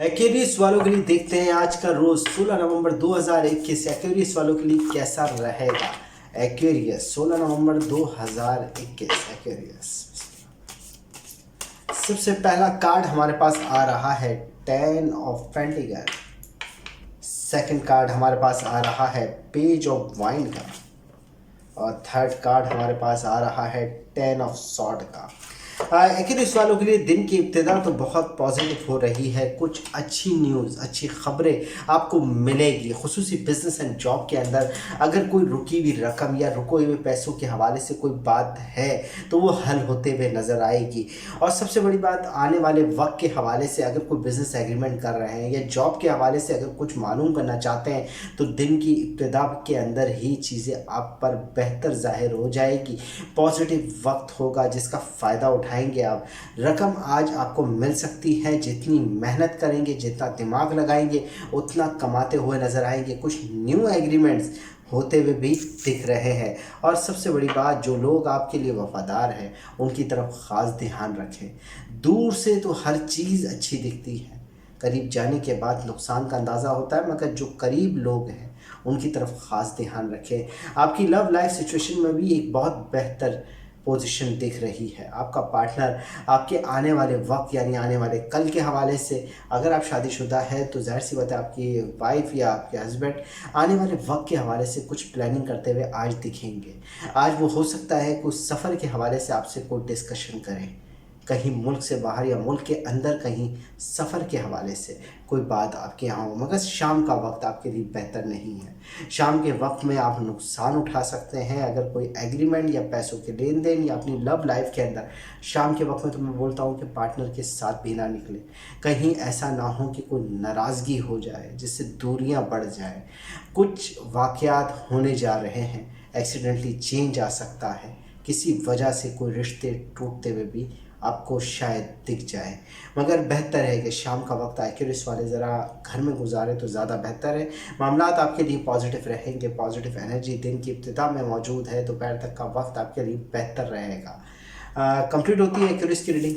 Aquarius वालों के लिए देखते हैं आज का रोज 16 नवंबर 2021 एक्वेरियस वालों के लिए कैसा रहेगा। एक्वेरियस 16 नवंबर 2021 एक्वेरियस। सबसे पहला कार्ड हमारे पास आ रहा है 10 ऑफ पेंटिकल। सेकंड कार्ड हमारे पास आ रहा है पेज ऑफ वाइन का। और थर्ड कार्ड हमारे पास आ रहा है 10 ऑफ सॉर्ड का। एक्वेरियस वालों के लिए दिन की इब्तिदा तो बहुत पॉजिटिव हो रही है। कुछ अच्छी न्यूज़, अच्छी खबरें आपको मिलेगी, खुसूसी बिजनेस एंड जॉब के अंदर। अगर कोई रुकी हुई रकम या रुके हुए पैसों के हवाले से कोई बात है तो वो हल होते हुए नज़र आएगी। और सबसे बड़ी बात, आने वाले वक्त के हवाले से अगर कोई बिज़नेस एग्रीमेंट कर रहे हैं या जॉब के हवाले से अगर कुछ मालूम करना चाहते हैं तो दिन की इब्तिदा के अंदर ही चीज़ें आप पर बेहतर ज़ाहिर हो जाएगी। पॉजिटिव वक्त होगा जिसका फ़ायदा उठाएंगे आप। रकम आज आपको मिल सकती है, जितनी मेहनत करेंगे, जितना दिमाग लगाएंगे उतना कमाते हुए नज़र आएंगे। कुछ न्यू एग्रीमेंट्स होते हुए भी दिख रहे हैं। और सबसे बड़ी बात, जो लोग आपके लिए वफादार हैं उनकी तरफ ख़ास ध्यान रखें। दूर से तो हर चीज़ अच्छी दिखती है, करीब जाने के बाद नुकसान का अंदाज़ा होता है, मगर जो करीब लोग हैं उनकी तरफ ख़ास ध्यान रखें। आपकी लव लाइफ सिचुएशन में भी एक बहुत बेहतर पोजीशन दिख रही है। आपका पार्टनर आपके आने वाले वक्त यानी आने वाले कल के हवाले से, अगर आप शादीशुदा है तो जाहिर सी बात है आपकी वाइफ या आपके हस्बैंड आने वाले वक्त के हवाले से कुछ प्लानिंग करते हुए आज दिखेंगे। आज वो हो सकता है कुछ सफ़र के हवाले से आपसे कोई डिस्कशन करें, कहीं मुल्क से बाहर या मुल्क के अंदर कहीं सफ़र के हवाले से कोई बात आपके यहाँ हो। मगर शाम का वक्त आपके लिए बेहतर नहीं है। शाम के वक्त में आप नुकसान उठा सकते हैं अगर कोई एग्रीमेंट या पैसों के लेन देन या अपनी लव लाइफ के अंदर शाम के वक्त में तो मैं बोलता हूँ कि पार्टनर के साथ भी ना निकले। कहीं ऐसा ना हो कि कोई नाराज़गी हो जाए जिससे दूरियाँ बढ़ जाए। कुछ वाक़यात होने जा रहे हैं, एक्सीडेंटली चेंज आ सकता है, किसी वजह से कोई रिश्ते टूटते हुए भी आपको शायद दिख जाए। मगर बेहतर है कि शाम का वक्त एक्वेरियस वाले ज़रा घर में गुजारे तो ज़्यादा बेहतर है। मामलात आपके लिए पॉजिटिव रहेंगे, पॉजिटिव एनर्जी दिन की इब्तिदा में मौजूद है। दोपहर तक का वक्त आपके लिए बेहतर रहेगा। कंप्लीट होती है एक्वेरियस की रीडिंग।